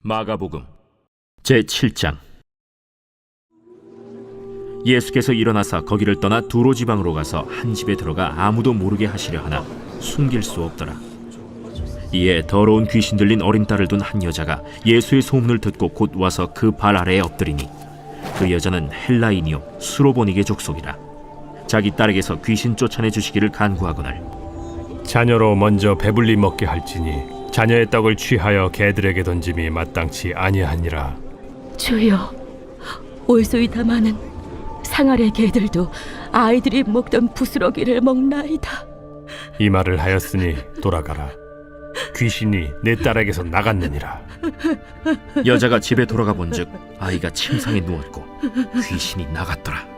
마가복음 제7장. 예수께서 일어나사 거기를 떠나 두로 지방으로 가서 한 집에 들어가 아무도 모르게 하시려 하나 숨길 수 없더라. 이에 더러운 귀신 들린 어린 딸을 둔 한 여자가 예수의 소문을 듣고 곧 와서 그 발 아래에 엎드리니, 그 여자는 헬라인이요 수로보니게 족속이라. 자기 딸에게서 귀신 쫓아내 주시기를 간구하거늘 자녀로 먼저 배불리 먹게 할지니 자녀의 떡을 취하여 개들에게 던짐이 마땅치 아니하니라. 주여, 올소이다 마는 상아래 개들도 아이들이 먹던 부스러기를 먹나이다. 이 말을 하였으니 돌아가라. 귀신이 내 딸에게서 나갔느니라. 여자가 집에 돌아가 본즉 아이가 침상에 누웠고 귀신이 나갔더라.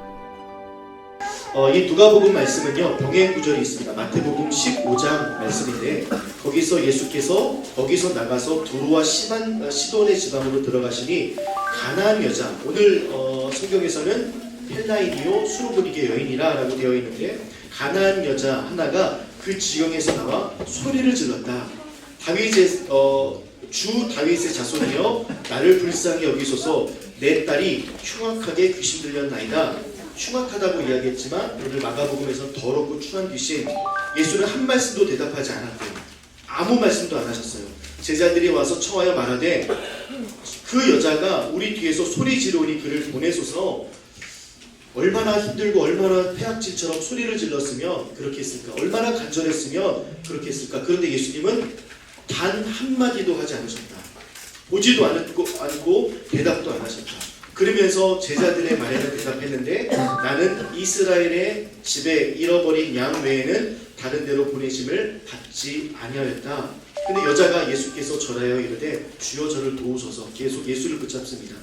이 누가복음 말씀은요, 병행 구절이 있습니다. 마태복음 15장 말씀인데, 거기서 예수께서 거기서 나가서 두로와 시돈의 지방으로 들어가시니 가나안 여자, 오늘 성경에서는 헬라인이요 수로보니게 여인이라 라고 되어 있는데, 가나안 여자 하나가 그 지경에서 나와 소리를 질렀다. 주 다윗의 자손이여, 나를 불쌍히 여기소서. 내 딸이 흉악하게 귀신 들렸나이다. 흉악하다고 이야기했지만 오늘 마가복음에서 더럽고 추한 귀신, 예수는 한 말씀도 대답하지 않았대요. 아무 말씀도 안 하셨어요. 제자들이 와서 청하여 말하되, 그 여자가 우리 뒤에서 소리 지르오니 그를 보내소서. 얼마나 힘들고 얼마나 폐악질처럼 소리를 질렀으면 그렇게 했을까? 얼마나 간절했으면 그렇게 했을까? 그런데 예수님은 단 한마디도 하지 않으셨다. 보지도 않고 대답도 안 하셨다. 그러면서 제자들의 말에는 대답했는데, 나는 이스라엘의 집에 잃어버린 양 외에는 다른 데로 보내심을 받지 아니하였다. 근데 여자가 예수께서 절하여 이르되, 주여 저를 도우소서. 계속 예수를 붙잡습니다.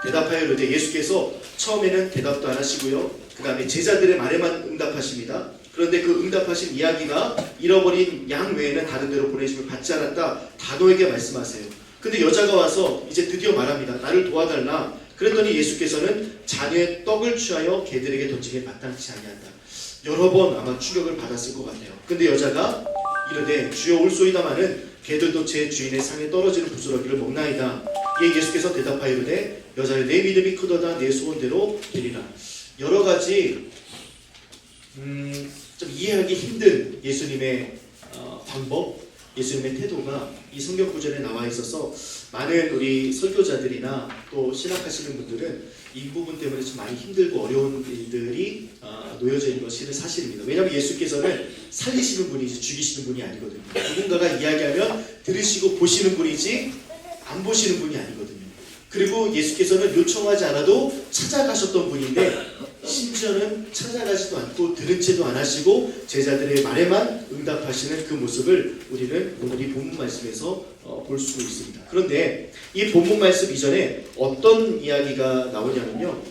대답하여 이르되, 예수께서 처음에는 대답도 안 하시고요, 그 다음에 제자들의 말에만 응답하십니다. 그런데 그 응답하신 이야기가 잃어버린 양 외에는 다른 데로 보내심을 받지 않았다, 단호하게 말씀하세요. 근데 여자가 와서 이제 드디어 말합니다. 나를 도와달라. 그랬더니 예수께서는 자녀의 떡을 취하여 개들에게 던지기에 마땅치 아니한다. 여러 번 아마 충격을 받았을 것 같아요. 근데 여자가 이르되, 주여 올소이다마는 개들도 제 주인의 상에 떨어지는 부스러기를 먹나이다. 이에 예수께서 대답하여 이르되, 여자여, 내 믿음이 크도다. 내 소원대로 되리라. 여러 가지 좀 이해하기 힘든 예수님의 방법, 예수님의 태도가 이 성경 구절에 나와 있어서 많은 우리 설교자들이나 또 신학하시는 분들은 이 부분 때문에 좀 많이 힘들고 어려운 일들이 놓여져 있는 것이 사실입니다. 왜냐하면 예수께서는 살리시는 분이지 죽이시는 분이 아니거든요. 누군가가 이야기하면 들으시고 보시는 분이지 안 보시는 분이 아니거든요. 그리고 예수께서는 요청하지 않아도 찾아가셨던 분인데, 심지어는 찾아가지도 않고 들은 채도 안 하시고 제자들의 말에만 응답하시는 그 모습을 우리는 오늘 이 본문 말씀에서 볼 수 있습니다. 그런데 이 본문 말씀 이전에 어떤 이야기가 나오냐면요,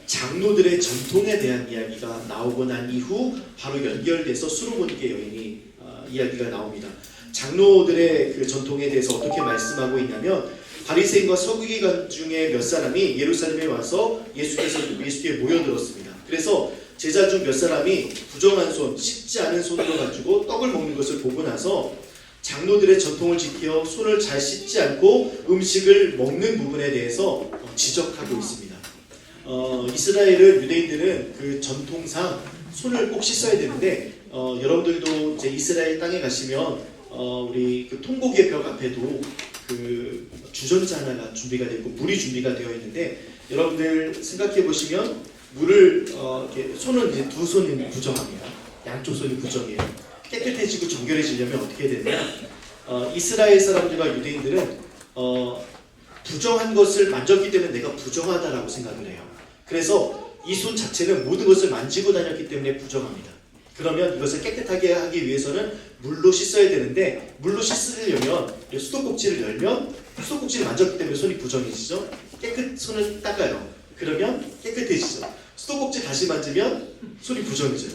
장로들의 전통에 대한 이야기가 나오고 난 이후 바로 연결돼서 수로보니게 여인이 이야기가 나옵니다. 장로들의 그 전통에 대해서 어떻게 말씀하고 있냐면, 바리새인과 서기관 중에 몇 사람이 예루살렘에 와서 예수께 모여들었습니다. 그래서 제자 중 몇 사람이 부정한 손, 씻지 않은 손으로 가지고 떡을 먹는 것을 보고 나서 장로들의 전통을 지켜 손을 잘 씻지 않고 음식을 먹는 부분에 대해서 지적하고 있습니다. 이스라엘은, 유대인들은 그 전통상 손을 꼭 씻어야 되는데, 여러분들도 이제 이스라엘 땅에 가시면 우리 그 통곡의 벽 앞에도 그 주전자 하나가 준비가 되고 물이 준비가 되어 있는데, 여러분들 생각해 보시면 물을 이렇게 손은 이제 두 손이 부정합니다. 양쪽 손이 부정이에요. 깨끗해지고 정결해지려면 어떻게 되냐? 이스라엘 사람들과 유대인들은 부정한 것을 만졌기 때문에 내가 부정하다라고 생각을 해요. 그래서 이 손 자체는 모든 것을 만지고 다녔기 때문에 부정합니다. 그러면 이것을 깨끗하게 하기 위해서는 물로 씻어야 되는데, 물로 씻으려면 수도꼭지를 열면 수도꼭지를 만졌기 때문에 손이 부정해지죠. 손을 닦아요. 그러면 깨끗해지죠. 수도꼭지 다시 만지면 손이 부정해져요.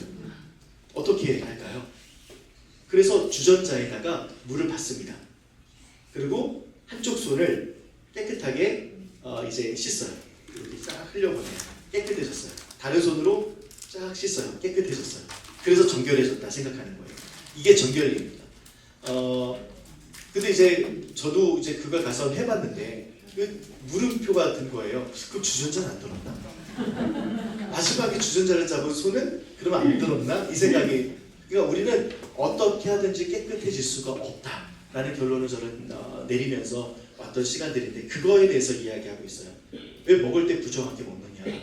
어떻게 할까요? 그래서 주전자에다가 물을 붓습니다. 그리고 한쪽 손을 깨끗하게 이제 씻어요. 이렇게 쫙 흘려보내요. 깨끗해졌어요. 다른 손으로 쫙 씻어요. 깨끗해졌어요. 그래서 정결해졌다 생각하는 거예요. 이게 정결입니다. 근데 이제 저도 이제 그걸 가서 해봤는데 물음표가 든 거예요. 그럼 주전자는 안 들었나? 마지막에 주전자를 잡은 손은 그러면 안 들었나? 이 생각이. 그러니까 우리는 어떻게 하든지 깨끗해질 수가 없다라는 결론을 저는 내리면서 왔던 시간들인데 그거에 대해서 이야기하고 있어요. 왜 먹을 때 부정하게 먹느냐?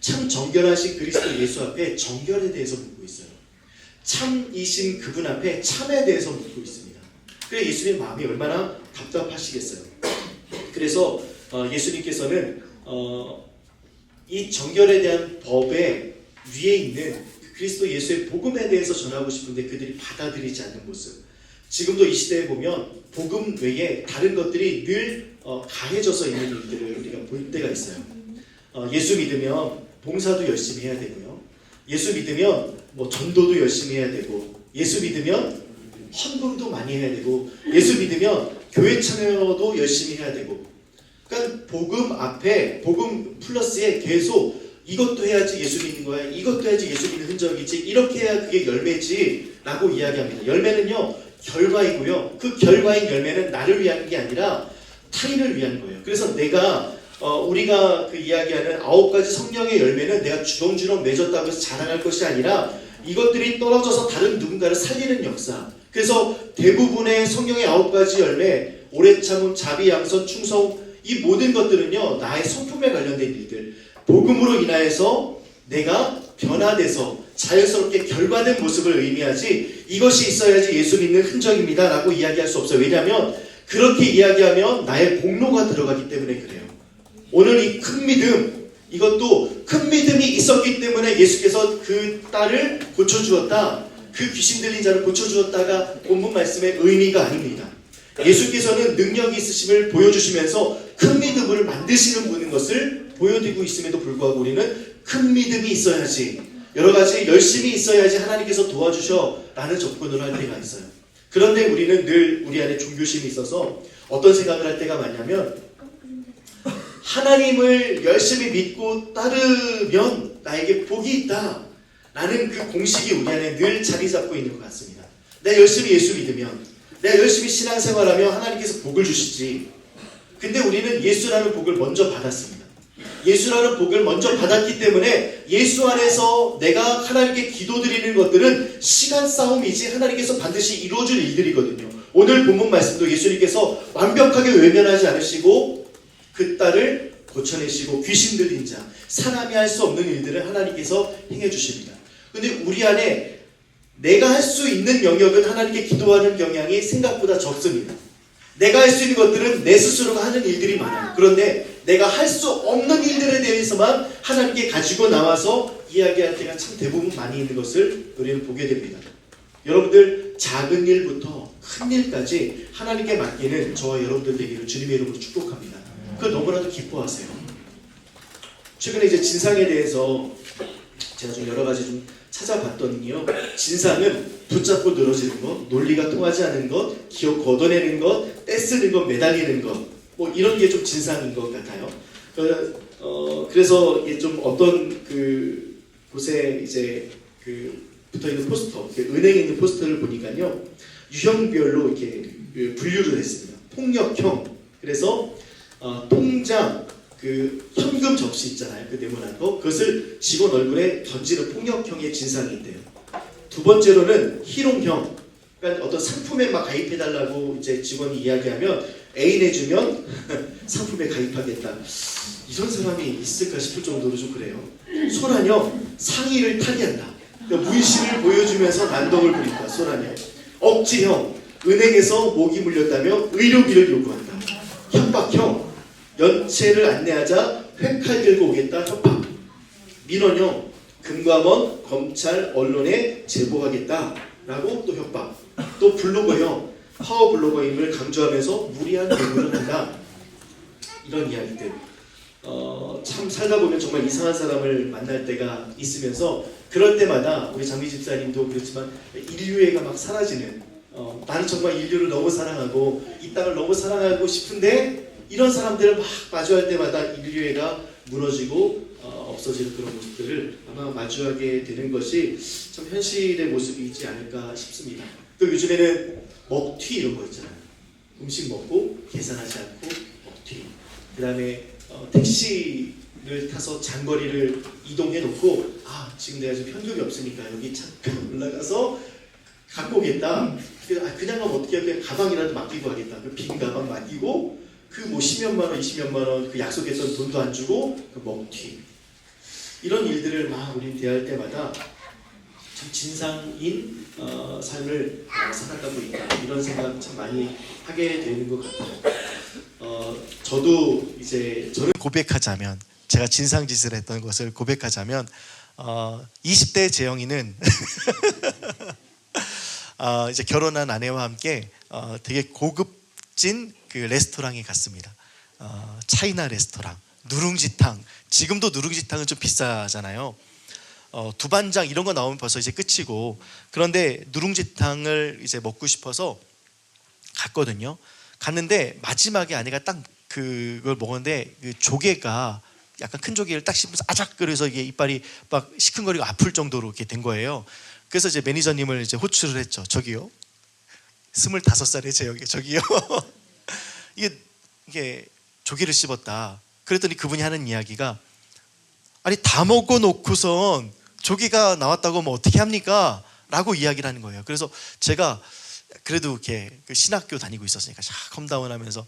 참 정결하신 그리스도 예수 앞에 정결에 대해서 묻고 있어요. 참이신 그분 앞에 참에 대해서 묻고 있습니다. 그래 예수님 마음이 얼마나 답답하시겠어요. 그래서 예수님께서는 이 정결에 대한 법의 위에 있는 그리스도 예수의 복음에 대해서 전하고 싶은데 그들이 받아들이지 않는 모습. 지금도 이 시대에 보면 복음 외에 다른 것들이 늘 가해져서 있는 일들을 우리가 볼 때가 있어요. 예수 믿으면 봉사도 열심히 해야 되고요. 예수 믿으면 뭐 전도도 열심히 해야 되고, 예수 믿으면 헌금도 많이 해야 되고, 예수 믿으면 교회 참여도 열심히 해야 되고. 그러니까 복음 앞에 복음 플러스에 계속 이것도 해야지 예수 믿는 거야. 이것도 해야지 예수 믿는 흔적이지. 이렇게 해야 그게 열매지 라고 이야기합니다. 열매는요 결과이고요. 그 결과인 열매는 나를 위한 게 아니라 타인을 위한 거예요. 그래서 내가 우리가 그 이야기하는 9가지 성령의 열매는 내가 주렁주렁 맺었다고 해서 자랑할 것이 아니라 이것들이 떨어져서 다른 누군가를 살리는 역사. 그래서 대부분의 성령의 9가지 열매, 오래 참음, 자비, 양선, 충성, 이 모든 것들은요 나의 성품에 관련된 일들, 복음으로 인하여서 내가 변화돼서 자연스럽게 결과된 모습을 의미하지 이것이 있어야지 예수 믿는 흔적입니다 라고 이야기할 수 없어요. 왜냐하면 그렇게 이야기하면 나의 공로가 들어가기 때문에 그래요. 오늘 이 큰 믿음, 이것도 큰 믿음이 있었기 때문에 예수께서 그 딸을 고쳐주었다, 그 귀신 들린 자를 고쳐주었다가 본문 말씀의 의미가 아닙니다. 예수께서는 능력이 있으심을 보여주시면서 큰 믿음을 만드시는 분인 것을 보여드리고 있음에도 불구하고 우리는 큰 믿음이 있어야지, 여러 가지 열심히 있어야지 하나님께서 도와주셔 라는 접근을 할 때가 있어요. 그런데 우리는 늘 우리 안에 종교심이 있어서 어떤 생각을 할 때가 많냐면 하나님을 열심히 믿고 따르면 나에게 복이 있다 라는 그 공식이 우리 안에 늘 자리 잡고 있는 것 같습니다. 내가 열심히 예수 믿으면, 내가 열심히 신앙생활하면 하나님께서 복을 주시지. 근데 우리는 예수라는 복을 먼저 받았습니다. 예수라는 복을 먼저 받았기 때문에 예수 안에서 내가 하나님께 기도드리는 것들은 시간 싸움이지 하나님께서 반드시 이루어줄 일들이거든요. 오늘 본문 말씀도 예수님께서 완벽하게 외면하지 않으시고 그 딸을 고쳐내시고 귀신 들린 자, 사람이 할 수 없는 일들을 하나님께서 행해주십니다. 근데 우리 안에 내가 할 수 있는 영역은 하나님께 기도하는 경향이 생각보다 적습니다. 내가 할 수 있는 것들은 내 스스로가 하는 일들이 많아요. 그런데 내가 할 수 없는 일들에 대해서만 하나님께 가지고 나와서 이야기할 때가 참 대부분 많이 있는 것을 우리는 보게 됩니다. 여러분들 작은 일부터 큰 일까지 하나님께 맡기는 저와 여러분들 되기를 주님의 이름으로 축복합니다. 그걸 너무나도 기뻐하세요. 최근에 이제 진상에 대해서 제가 좀 여러 가지 좀 찾아봤더니요, 진상은 붙잡고 늘어지는 것, 논리가 통하지 않는 것, 기억 걷어내는 것, 떼쓰는 것, 매달리는 것, 뭐 이런 게 좀 진상인 것 같아요. 그래서 이게 좀 어떤 그 곳에 이제 그 붙어 있는 포스터, 은행에 있는 포스터를 보니까요, 유형별로 이렇게 분류를 했습니다. 폭력형, 그래서 통장, 그 현금 접시 있잖아요. 그 네모난 거. 그것을 직원 얼굴에 던지는 폭력형의 진상이 있대요. 두 번째로는 희롱형. 그러니까 어떤 상품에 막 가입해달라고 이제 직원이 이야기하면 애인 해주면 상품에 가입하겠다. 이런 사람이 있을까 싶을 정도로 좀 그래요. 소란형. 상의를 탈의한다. 그러니까 문신을 보여주면서 난동을 부린다. 소란형. 억지형. 은행에서 모기 물렸다며 의료비를 요구한다. 협박형. 연체를 안내하자 회칼 들고 오겠다. 협박. 민원형. 금감원, 검찰, 언론에 제보하겠다 라고 또 협박. 또 블로거형. 파워 블로거임을 강조하면서 무리한 요구를 한다. 이런 이야기들. 참 살다 보면 정말 이상한 사람을 만날 때가 있으면서 그럴 때마다 우리 장미 집사님도 그렇지만 인류애가 막 사라지는, 나는 정말 인류를 너무 사랑하고 이 땅을 너무 사랑하고 싶은데 이런 사람들을 막 마주할 때마다 인류애가 무너지고 없어지는 그런 모습들을 아마 마주하게 되는 것이 참 현실의 모습이지 않을까 싶습니다. 또 요즘에는 먹튀 이런 거 있잖아요. 음식 먹고 계산하지 않고 먹튀. 그 다음에 택시를 타서 장거리를 이동해 놓고 지금 내가 지금 현금이 없으니까 여기 잠깐 올라가서 갖고 오겠다. 그냥 가면 어떻게 할까? 가방이라도 맡기고 가겠다. 그 빈 가방 맡기고 그 뭐 10몇만 원, 20몇만 원 그 약속했던 돈도 안 주고 그 먹튀. 이런 일들을 막 우리 대할 때마다 참 진상인 삶을 살아가고 있다. 이런 생각 참 많이 하게 되는 것 같아요. 저도 이제 저를 고백하자면 제가 진상짓을 했던 것을 고백하자면 20대 재영이는 이제 결혼한 아내와 함께 되게 고급진 그 레스토랑에 갔습니다. 차이나 레스토랑, 누룽지탕. 지금도 누룽지탕은 좀 비싸잖아요. 두반장 이런 거 나오면 벌써 이제 끝이고, 그런데 누룽지탕을 이제 먹고 싶어서 갔거든요. 갔는데 마지막에 아내가 딱 그걸 먹었는데 그 조개가 약간 큰 조개를 딱 씹으면서 아작 그래서 이게 이빨이 막 시큰거리고 아플 정도로 이렇게 된 거예요. 그래서 이제 매니저님을 이제 호출을 했죠. 저기요, 25살의 재영이 저기요. 이게 조개를 씹었다. 그랬더니 그분이 하는 이야기가, 아니 다 먹어 놓고선 조개가 나왔다고 하면 어떻게 합니까? 라고 이야기를 하는 거예요. 그래서 제가 그래도 이렇게 그 신학교 다니고 있었으니까 컴다운하면서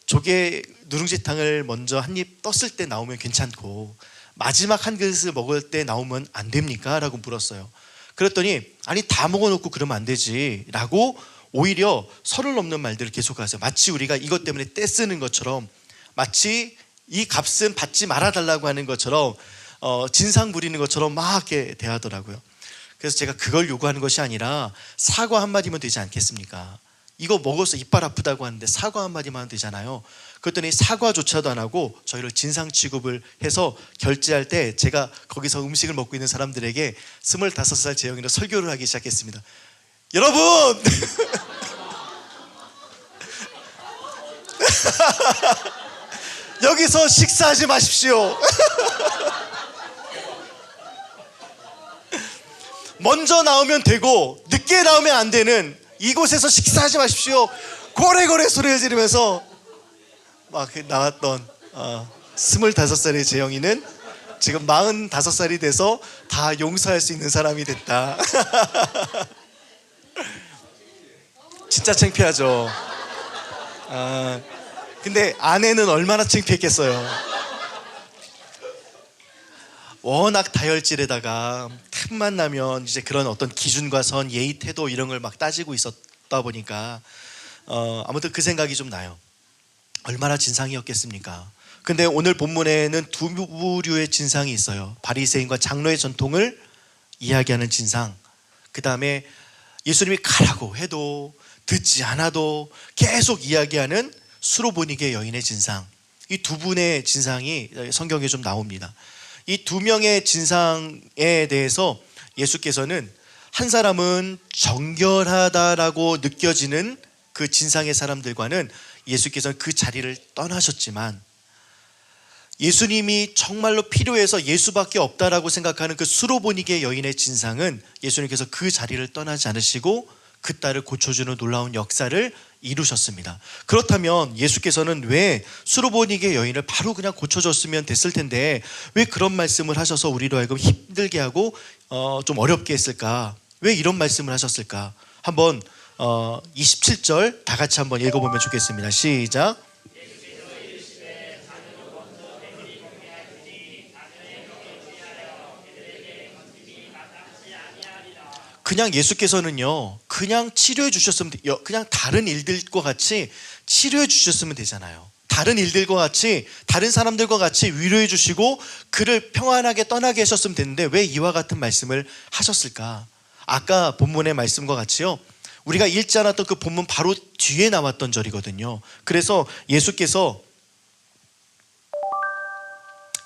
조개 누룽지탕을 먼저 한 입 떴을 때 나오면 괜찮고 마지막 한 그릇을 먹을 때 나오면 안 됩니까? 라고 물었어요. 그랬더니 아니 다 먹어놓고 그러면 안 되지 라고 오히려 서를 넘는 말들을 계속하세요. 마치 우리가 이것 때문에 떼쓰는 것처럼, 마치 이 값은 받지 말아달라고 하는 것처럼, 진상 부리는 것처럼 막 이렇게 대하더라고요. 그래서 제가 그걸 요구하는 것이 아니라 사과 한마디면 되지 않겠습니까? 이거 먹어서 이빨 아프다고 하는데 사과 한마디만 하면 되잖아요. 그랬더니 사과조차도 안 하고 저희를 진상 취급을 해서 결제할 때 제가 거기서 음식을 먹고 있는 사람들에게 25살 재영이로 설교를 하기 시작했습니다. 여러분! 여기서 식사하지 마십시오. 먼저 나오면 되고 늦게 나오면 안 되는 이곳에서 식사하지 마십시오. 고래고래 소리를 지르면서 막 나왔던 25살의 재영이는 지금 45살이 돼서 다 용서할 수 있는 사람이 됐다. 진짜 창피하죠. 근데 아내는 얼마나 창피했겠어요. 워낙 다혈질에다가 틈만 나면 이제 그런 어떤 기준과 선, 예의, 태도 이런 걸 막 따지고 있었다 보니까 아무튼 그 생각이 좀 나요. 얼마나 진상이었겠습니까? 근데 오늘 본문에는 두 부류의 진상이 있어요. 바리새인과 장로의 전통을 이야기하는 진상, 그 다음에 예수님이 가라고 해도 듣지 않아도 계속 이야기하는 수로보니게 여인의 진상. 이 두 분의 진상이 성경에 좀 나옵니다. 이 두 명의 진상에 대해서 예수께서는 한 사람은 정결하다라고 느껴지는 그 진상의 사람들과는 예수께서는 그 자리를 떠나셨지만, 예수님이 정말로 필요해서 예수밖에 없다라고 생각하는 그 수로보니게 여인의 진상은 예수님께서 그 자리를 떠나지 않으시고 그 딸을 고쳐주는 놀라운 역사를 이루셨습니다. 그렇다면 예수께서는 왜 수로보니게 여인을 바로 그냥 고쳐줬으면 됐을 텐데 왜 그런 말씀을 하셔서 우리로 하여금 힘들게 하고 좀 어렵게 했을까? 왜 이런 말씀을 하셨을까? 한번 27절 다 같이 한번 읽어보면 좋겠습니다. 시작. 그냥 예수께서는요, 그냥 치료해 주셨으면, 그냥 다른 일들과 같이 치료해 주셨으면 되잖아요. 다른 일들과 같이, 다른 사람들과 같이 위로해 주시고 그를 평안하게 떠나게 하셨으면 됐는데 왜 이와 같은 말씀을 하셨을까? 아까 본문의 말씀과 같이요, 우리가 읽지 않았던 그 본문 바로 뒤에 나왔던 절이거든요. 그래서 예수께서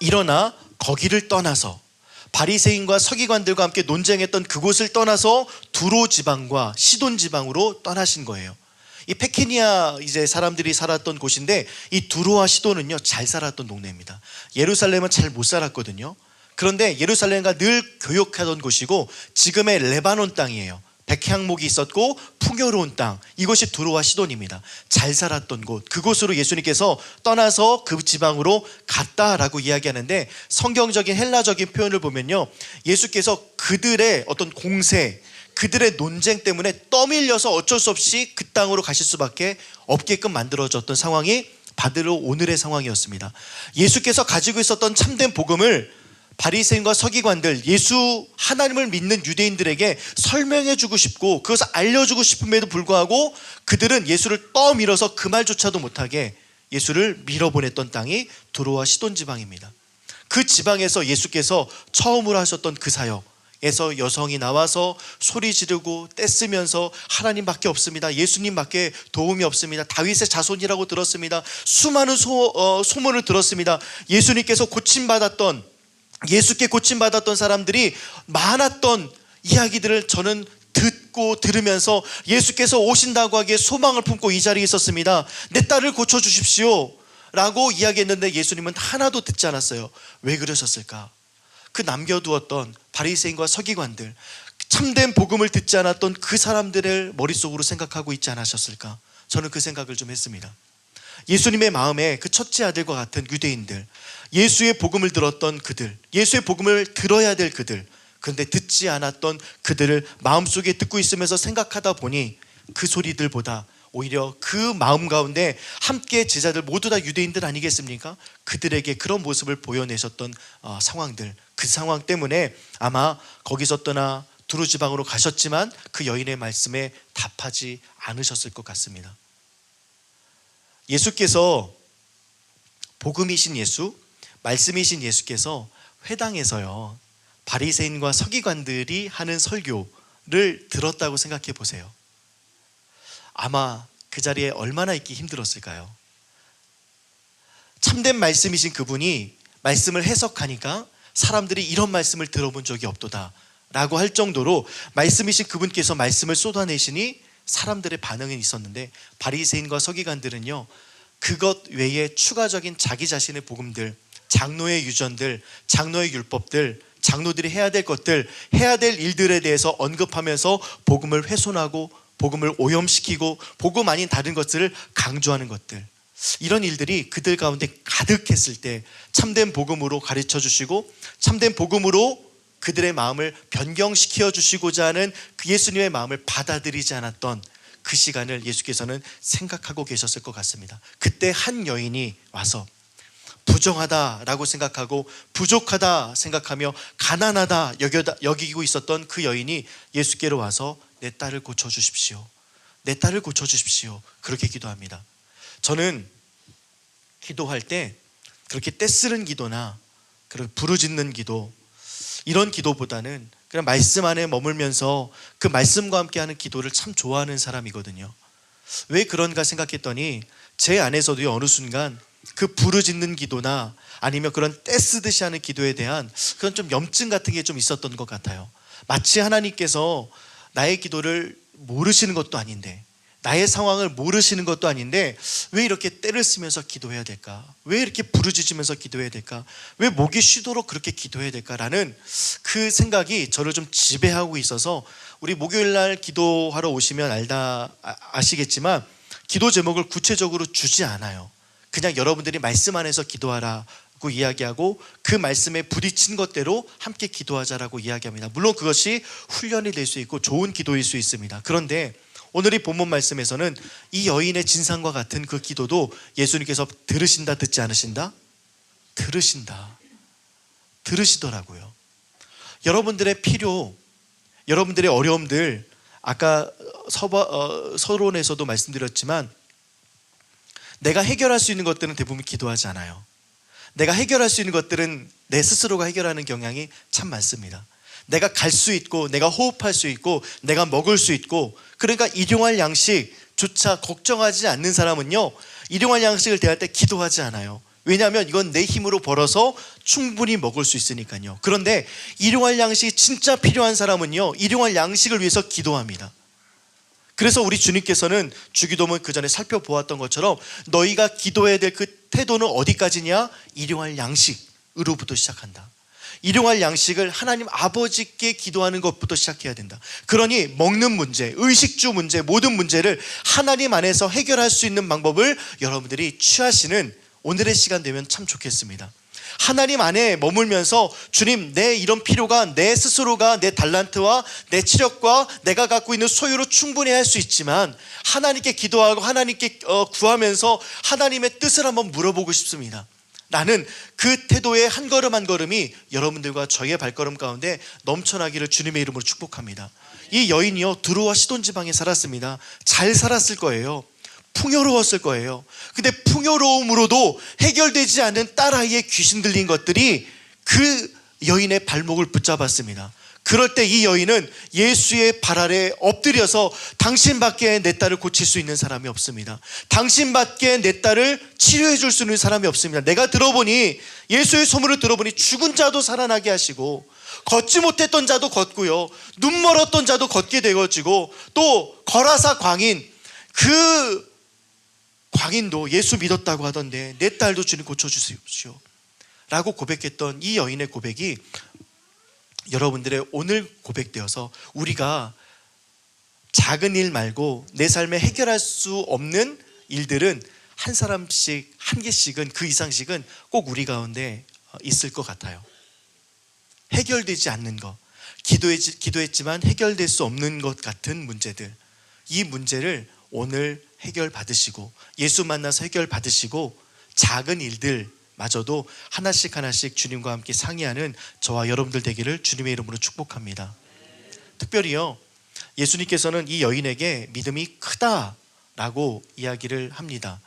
일어나 거기를 떠나서 바리새인과 서기관들과 함께 논쟁했던 그곳을 떠나서 두로 지방과 시돈 지방으로 떠나신 거예요. 이 페케니아 이제 사람들이 살았던 곳인데 이 두로와 시돈은요 잘 살았던 동네입니다. 예루살렘은 잘 못 살았거든요. 그런데 예루살렘과 늘 교역하던 곳이고 지금의 레바논 땅이에요. 백향목이 있었고 풍요로운 땅, 이것이 두로와 시돈입니다. 잘 살았던 곳, 그곳으로 예수님께서 떠나서 그 지방으로 갔다라고 이야기하는데, 성경적인 헬라적인 표현을 보면요, 예수께서 그들의 어떤 공세, 그들의 논쟁 때문에 떠밀려서 어쩔 수 없이 그 땅으로 가실 수밖에 없게끔 만들어졌던 상황이 바로 오늘의 상황이었습니다. 예수께서 가지고 있었던 참된 복음을 바리새인과 서기관들, 예수 하나님을 믿는 유대인들에게 설명해주고 싶고 그것을 알려주고 싶음에도 불구하고 그들은 예수를 떠밀어서 그 말조차도 못하게 예수를 밀어보냈던 땅이 두로와 시돈 지방입니다. 그 지방에서 예수께서 처음으로 하셨던 그 사역에서 여성이 나와서 소리 지르고 떼쓰면서 하나님밖에 없습니다, 예수님밖에 도움이 없습니다, 다윗의 자손이라고 들었습니다, 수많은 소문을 들었습니다. 예수님께서 고침받았던, 예수께 고침받았던 사람들이 많았던 이야기들을 저는 듣고 들으면서 예수께서 오신다고 하기에 소망을 품고 이 자리에 있었습니다. 내 딸을 고쳐주십시오 라고 이야기했는데 예수님은 하나도 듣지 않았어요. 왜 그러셨을까? 그 남겨두었던 바리새인과 서기관들, 참된 복음을 듣지 않았던 그 사람들을 머릿속으로 생각하고 있지 않으셨을까? 저는 그 생각을 좀 했습니다. 예수님의 마음에 그 첫째 아들과 같은 유대인들, 예수의 복음을 들었던 그들, 예수의 복음을 들어야 될 그들, 그런데 듣지 않았던 그들을 마음속에 듣고 있으면서 생각하다 보니 그 소리들보다 오히려 그 마음 가운데 함께 제자들 모두 다 유대인들 아니겠습니까? 그들에게 그런 모습을 보여내셨던 상황들, 그 상황 때문에 아마 거기서 떠나 두로 지방으로 가셨지만 그 여인의 말씀에 답하지 않으셨을 것 같습니다. 예수께서, 복음이신 예수, 말씀이신 예수께서 회당에서요 바리새인과 서기관들이 하는 설교를 들었다고 생각해 보세요. 아마 그 자리에 얼마나 있기 힘들었을까요? 참된 말씀이신 그분이 말씀을 해석하니까 사람들이 이런 말씀을 들어본 적이 없도다 라고 할 정도로 말씀이신 그분께서 말씀을 쏟아내시니 사람들의 반응은 있었는데, 바리새인과 서기관들은요 그것 외에 추가적인 자기 자신의 복음들, 장로의 유전들, 장로의 율법들, 장로들이 해야 될 것들, 해야 될 일들에 대해서 언급하면서 복음을 훼손하고 복음을 오염시키고 복음 아닌 다른 것들을 강조하는 것들, 이런 일들이 그들 가운데 가득했을 때 참된 복음으로 가르쳐 주시고 참된 복음으로 그들의 마음을 변경시켜 주시고자 하는 그 예수님의 마음을 받아들이지 않았던 그 시간을 예수께서는 생각하고 계셨을 것 같습니다. 그때 한 여인이 와서 부정하다라고 생각하고 부족하다 생각하며 가난하다 여기고 있었던 그 여인이 예수께로 와서 내 딸을 고쳐주십시오, 내 딸을 고쳐주십시오, 그렇게 기도합니다. 저는 기도할 때 그렇게 떼쓰는 기도나 그런 부르짖는 기도, 이런 기도보다는 그냥 말씀 안에 머물면서 그 말씀과 함께하는 기도를 참 좋아하는 사람이거든요. 왜 그런가 생각했더니 제 안에서도 어느 순간 그 부르짖는 기도나 아니면 그런 떼쓰듯이 하는 기도에 대한 그런 좀 염증 같은 게 좀 있었던 것 같아요. 마치 하나님께서 나의 기도를 모르시는 것도 아닌데, 나의 상황을 모르시는 것도 아닌데 왜 이렇게 떼를 쓰면서 기도해야 될까? 왜 이렇게 부르짖으면서 기도해야 될까? 왜 목이 쉬도록 그렇게 기도해야 될까라는 그 생각이 저를 좀 지배하고 있어서, 우리 목요일날 기도하러 오시면 아시겠지만 기도 제목을 구체적으로 주지 않아요. 그냥 여러분들이 말씀 안에서 기도하라고 이야기하고 그 말씀에 부딪힌 것대로 함께 기도하자라고 이야기합니다. 물론 그것이 훈련이 될 수 있고 좋은 기도일 수 있습니다. 그런데 오늘 이 본문 말씀에서는 이 여인의 진상과 같은 그 기도도 예수님께서 들으신다, 듣지 않으신다? 들으신다, 들으시더라고요. 여러분들의 필요, 여러분들의 어려움들, 아까 서론에서도 말씀드렸지만 내가 해결할 수 있는 것들은 대부분 기도하지 않아요. 내가 해결할 수 있는 것들은 내 스스로가 해결하는 경향이 참 많습니다. 내가 갈 수 있고 내가 호흡할 수 있고 내가 먹을 수 있고, 그러니까 일용할 양식조차 걱정하지 않는 사람은요 일용할 양식을 대할 때 기도하지 않아요. 왜냐하면 이건 내 힘으로 벌어서 충분히 먹을 수 있으니까요. 그런데 일용할 양식이 진짜 필요한 사람은요 일용할 양식을 위해서 기도합니다. 그래서 우리 주님께서는 주기도문 그 전에 살펴보았던 것처럼 너희가 기도해야 될 그 태도는 어디까지냐? 일용할 양식으로부터 시작한다. 일용할 양식을 하나님 아버지께 기도하는 것부터 시작해야 된다. 그러니 먹는 문제, 의식주 문제, 모든 문제를 하나님 안에서 해결할 수 있는 방법을 여러분들이 취하시는 오늘의 시간 되면 참 좋겠습니다. 하나님 안에 머물면서 주님, 내 이런 필요가 내 스스로가 내 달란트와 내 치력과 내가 갖고 있는 소유로 충분히 할 수 있지만 하나님께 기도하고 하나님께 구하면서 하나님의 뜻을 한번 물어보고 싶습니다. 나는 그 태도의 한 걸음 한 걸음이 여러분들과 저의 발걸음 가운데 넘쳐나기를 주님의 이름으로 축복합니다. 이 여인이요, 두로와 시돈 지방에 살았습니다. 잘 살았을 거예요. 풍요로웠을 거예요. 근데 풍요로움으로도 해결되지 않은 딸아이의 귀신 들린 것들이 그 여인의 발목을 붙잡았습니다. 그럴 때 이 여인은 예수의 발 아래 엎드려서 당신밖에 내 딸을 고칠 수 있는 사람이 없습니다. 당신밖에 내 딸을 치료해 줄 수 있는 사람이 없습니다. 내가 들어보니, 예수의 소문을 들어보니 죽은 자도 살아나게 하시고 걷지 못했던 자도 걷고요, 눈 멀었던 자도 걷게 되어지고, 또 거라사 광인, 그 광인도 예수 믿었다고 하던데 내 딸도 주님 고쳐주십시오 라고 고백했던 이 여인의 고백이 여러분들의 오늘 고백되어서 우리가 작은 일 말고 내 삶에 해결할 수 없는 일들은 한 사람씩 한 개씩은, 그 이상씩은 꼭 우리 가운데 있을 것 같아요. 해결되지 않는 것, 기도했지만 해결될 수 없는 것 같은 문제들, 이 문제를 오늘 해결 받으시고 예수 만나서 해결 받으시고 작은 일들 마저도 하나씩 하나씩 주님과 함께 상의하는 저와 여러분들 되기를 주님의 이름으로 축복합니다. 특별히요, 예수님께서는 이 여인에게 믿음이 크다라고 이야기를 합니다.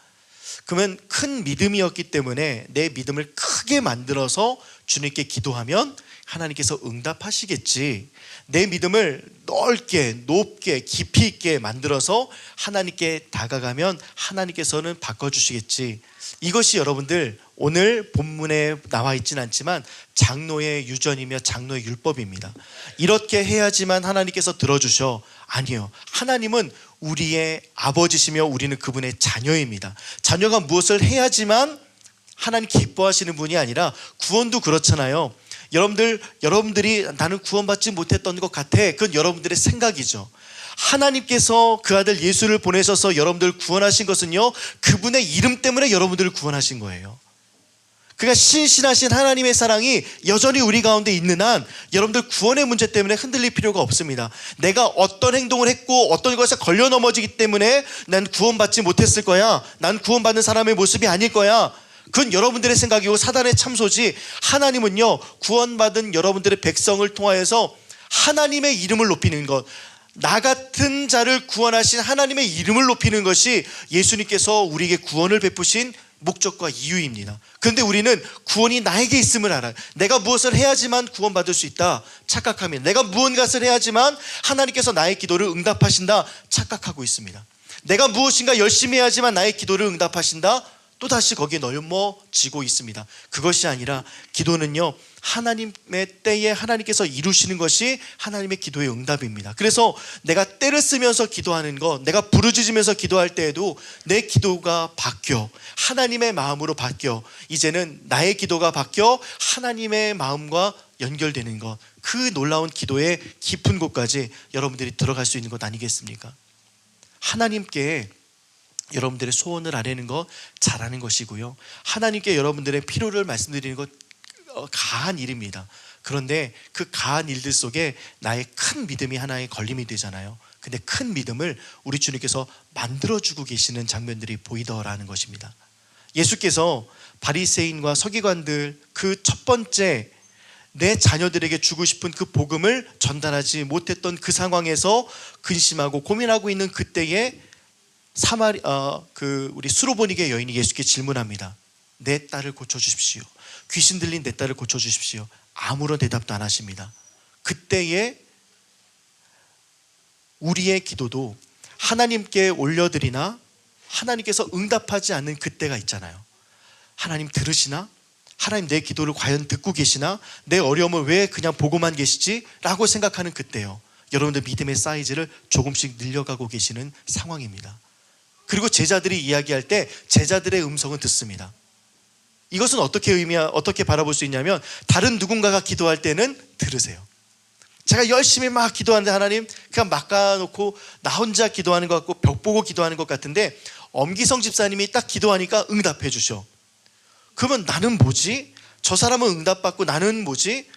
그러면 큰 믿음이었기 때문에 내 믿음을 크게 만들어서 주님께 기도하면 하나님께서 응답하시겠지, 내 믿음을 넓게 높게 깊이 있게 만들어서 하나님께 다가가면 하나님께서는 바꿔주시겠지. 이것이 여러분들 오늘 본문에 나와 있지는 않지만 장로의 유전이며 장로의 율법입니다. 이렇게 해야지만 하나님께서 들어주셔. 아니요, 하나님은 우리의 아버지시며 우리는 그분의 자녀입니다. 자녀가 무엇을 해야지만 하나님 기뻐하시는 분이 아니라, 구원도 그렇잖아요. 여러분들이 나는 구원받지 못했던 것 같아, 그건 여러분들의 생각이죠. 하나님께서 그 아들 예수를 보내셔서 여러분들을 구원하신 것은요, 그분의 이름 때문에 여러분들을 구원하신 거예요. 그러니까 신실하신 하나님의 사랑이 여전히 우리 가운데 있는 한 여러분들 구원의 문제 때문에 흔들릴 필요가 없습니다. 내가 어떤 행동을 했고 어떤 것에 걸려 넘어지기 때문에 난 구원받지 못했을 거야, 난 구원받는 사람의 모습이 아닐 거야, 그건 여러분들의 생각이고 사단의 참소지. 하나님은요, 구원받은 여러분들의 백성을 통하여서 하나님의 이름을 높이는 것, 나 같은 자를 구원하신 하나님의 이름을 높이는 것이 예수님께서 우리에게 구원을 베푸신 목적과 이유입니다. 그런데 우리는 구원이 나에게 있음을 알아요. 내가 무엇을 해야지만 구원받을 수 있다 착각합니다. 내가 무언가를 해야지만 하나님께서 나의 기도를 응답하신다 착각하고 있습니다. 내가 무엇인가 열심히 해야지만 나의 기도를 응답하신다, 또다시 거기에 넘어지고 있습니다. 그것이 아니라 기도는요, 하나님의 때에 하나님께서 이루시는 것이 하나님의 기도의 응답입니다. 그래서 내가 때를 쓰면서 기도하는 것, 내가 부르짖으면서 기도할 때에도 내 기도가 바뀌어 하나님의 마음으로 바뀌어, 이제는 나의 기도가 바뀌어 하나님의 마음과 연결되는 것, 그 놀라운 기도의 깊은 곳까지 여러분들이 들어갈 수 있는 것 아니겠습니까? 하나님께 여러분들의 소원을 아뢰는 것 잘하는 것이고요, 하나님께 여러분들의 필요를 말씀드리는 것 가한 일입니다. 그런데 그 가한 일들 속에 나의 큰 믿음이 하나의 걸림이 되잖아요. 근데 큰 믿음을 우리 주님께서 만들어주고 계시는 장면들이 보이더라는 것입니다. 예수께서 바리새인과 서기관들, 그 첫 번째 내 자녀들에게 주고 싶은 그 복음을 전달하지 못했던 그 상황에서 근심하고 고민하고 있는 그때에 우리 수로보니게 여인이 예수께 질문합니다. 내 딸을 고쳐주십시오. 귀신 들린 내 딸을 고쳐주십시오. 아무런 대답도 안 하십니다. 그때에 우리의 기도도 하나님께 올려드리나 하나님께서 응답하지 않는 그때가 있잖아요. 하나님 들으시나? 하나님 내 기도를 과연 듣고 계시나? 내 어려움을 왜 그냥 보고만 계시지? 라고 생각하는 그때요. 여러분들 믿음의 사이즈를 조금씩 늘려가고 계시는 상황입니다. 그리고 제자들이 이야기할 때 제자들의 음성은 듣습니다. 이것은 어떻게 바라볼 수 있냐면, 다른 누군가가 기도할 때는 들으세요. 제가 열심히 막 기도하는데 하나님 그냥 막아놓고 나 혼자 기도하는 것 같고 벽 보고 기도하는 것 같은데, 엄기성 집사님이 딱 기도하니까 응답해 주셔. 그러면 나는 뭐지? 저 사람은 응답받고 나는 뭐지?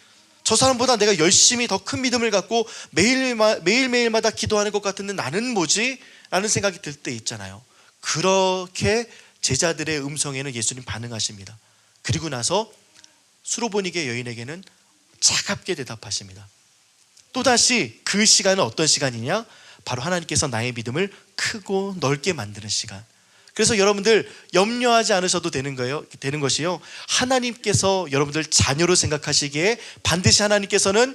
저 사람보다 내가 열심히 더 큰 믿음을 갖고 매일매일마다 기도하는 것 같은데 나는 뭐지? 라는 생각이 들 때 있잖아요. 그렇게 제자들의 음성에는 예수님 반응하십니다. 그리고 나서 수로보니게 여인에게는 차갑게 대답하십니다. 또다시 그 시간은 어떤 시간이냐? 바로 하나님께서 나의 믿음을 크고 넓게 만드는 시간. 그래서 여러분들 염려하지 않으셔도 되는 것이요, 하나님께서 여러분들 자녀로 생각하시기에 반드시 하나님께서는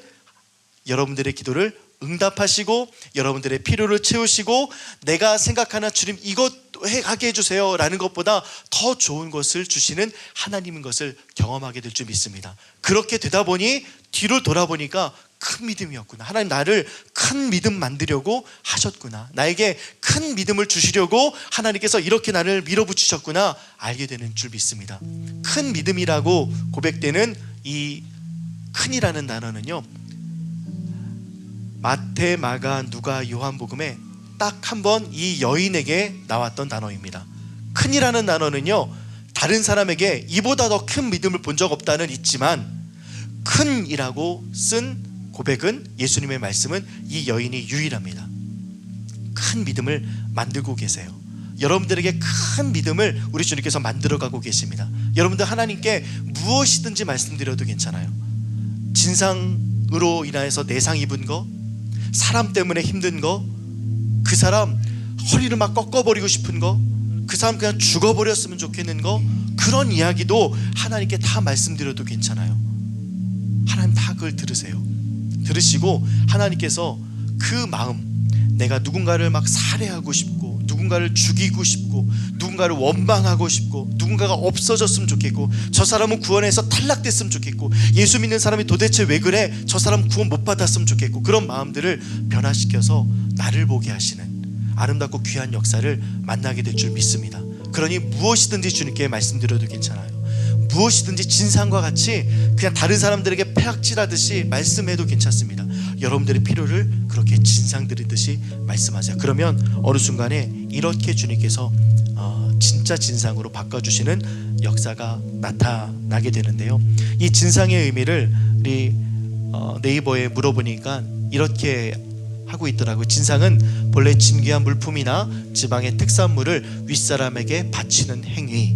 여러분들의 기도를 응답하시고 여러분들의 필요를 채우시고, 내가 생각하는 주님 이것 하게 해주세요 라는 것보다 더 좋은 것을 주시는 하나님인 것을 경험하게 될 줄 믿습니다. 그렇게 되다 보니 뒤로 돌아보니까 큰 믿음이었구나. 하나님 나를 큰 믿음 만들려고 하셨구나. 나에게 큰 믿음을 주시려고 하나님께서 이렇게 나를 밀어붙이셨구나 알게 되는 줄 믿습니다. 큰 믿음이라고 고백되는 이 큰이라는 단어는요, 마태, 마가, 누가, 요한복음에 딱 한 번 이 여인에게 나왔던 단어입니다. 큰이라는 단어는요, 다른 사람에게 이보다 더 큰 믿음을 본 적 없다는 있지만, 큰이라고 쓴 고백은, 예수님의 말씀은 이 여인이 유일합니다. 큰 믿음을 만들고 계세요. 여러분들에게 큰 믿음을 우리 주님께서 만들어가고 계십니다. 여러분들 하나님께 무엇이든지 말씀드려도 괜찮아요. 진상으로 인하여서 내상 입은 거, 사람 때문에 힘든 거, 그 사람 허리를 막 꺾어버리고 싶은 거, 그 사람 그냥 죽어버렸으면 좋겠는 거, 그런 이야기도 하나님께 다 말씀드려도 괜찮아요. 하나님 다 그걸 들으세요. 들으시고 하나님께서 그 마음, 내가 누군가를 막 살해하고 싶고, 누군가를 죽이고 싶고, 누군가를 원망하고 싶고, 누군가가 없어졌으면 좋겠고, 저 사람은 구원에서 탈락됐으면 좋겠고, 예수 믿는 사람이 도대체 왜 그래? 저 사람 구원 못 받았으면 좋겠고, 그런 마음들을 변화시켜서 나를 보게 하시는 아름답고 귀한 역사를 만나게 될 줄 믿습니다. 그러니 무엇이든지 주님께 말씀드려도 괜찮아요. 무엇이든지 진상과 같이 그냥 다른 사람들에게 폐악질하듯이 말씀해도 괜찮습니다. 여러분들의 필요를 그렇게 진상 드리듯이 말씀하세요. 그러면 어느 순간에 이렇게 주님께서 진짜 진상으로 바꿔주시는 역사가 나타나게 되는데요, 이 진상의 의미를 우리 네이버에 물어보니까 이렇게 하고 있더라고요. 진상은 본래 진귀한 물품이나 지방의 특산물을 윗사람에게 바치는 행위.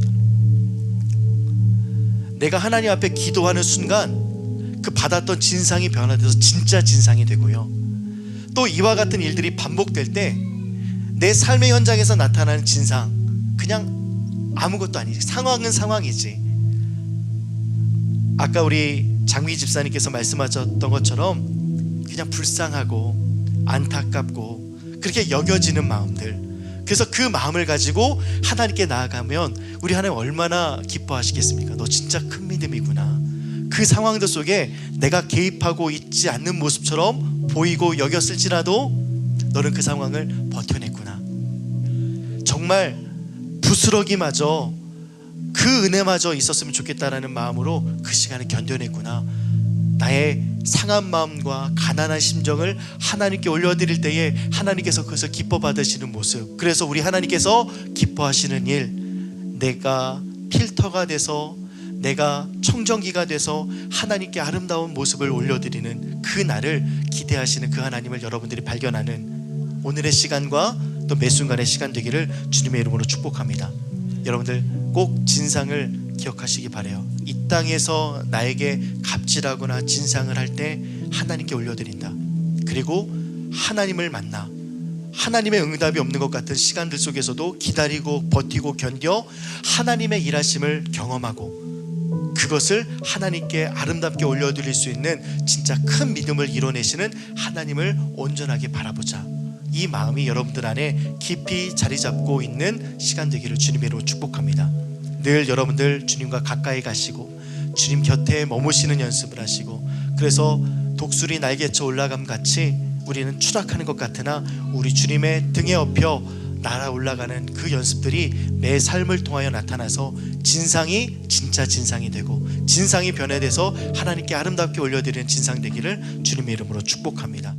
내가 하나님 앞에 기도하는 순간 그 받았던 진상이 변화돼서 진짜 진상이 되고요, 또 이와 같은 일들이 반복될 때 내 삶의 현장에서 나타나는 진상, 그냥 아무것도 아니지, 상황은 상황이지. 아까 우리 장미 집사님께서 말씀하셨던 것처럼 그냥 불쌍하고 안타깝고 그렇게 여겨지는 마음들, 그래서 그 마음을 가지고 하나님께 나아가면 우리 하나님 얼마나 기뻐하시겠습니까? 너 진짜 큰 믿음이구나. 그 상황들 속에 내가 개입하고 있지 않는 모습처럼 보이고 여겼을지라도 너는 그 상황을 버텨냈구나. 정말 부스러기마저, 그 은혜마저 있었으면 좋겠다라는 마음으로 그 시간을 견뎌냈구나. 나의 상한 마음과 가난한 심정을 하나님께 올려드릴 때에 하나님께서 그것을 기뻐 받으시는 모습, 그래서 우리 하나님께서 기뻐하시는 일, 내가 필터가 돼서, 내가 청정기가 돼서 하나님께 아름다운 모습을 올려드리는 그 날을 기대하시는 그 하나님을 여러분들이 발견하는 오늘의 시간과 또 매 순간의 시간 되기를 주님의 이름으로 축복합니다. 여러분들 꼭 진상을 기억하시기 바라요. 이 땅에서 나에게 갑질하거나 진상을 할 때 하나님께 올려드린다. 그리고 하나님을 만나 하나님의 응답이 없는 것 같은 시간들 속에서도 기다리고 버티고 견뎌 하나님의 일하심을 경험하고, 그것을 하나님께 아름답게 올려드릴 수 있는 진짜 큰 믿음을 이뤄내시는 하나님을 온전하게 바라보자. 이 마음이 여러분들 안에 깊이 자리 잡고 있는 시간 되기를 주님의 이름으로 축복합니다. 늘 여러분들 주님과 가까이 가시고 주님 곁에 머무시는 연습을 하시고, 그래서 독수리 날개쳐 올라감 같이 우리는 추락하는 것 같으나 우리 주님의 등에 업혀 날아 올라가는 그 연습들이 내 삶을 통하여 나타나서 진상이 진짜 진상이 되고 진상이 변해돼서 하나님께 아름답게 올려드리는 진상 되기를 주님의 이름으로 축복합니다.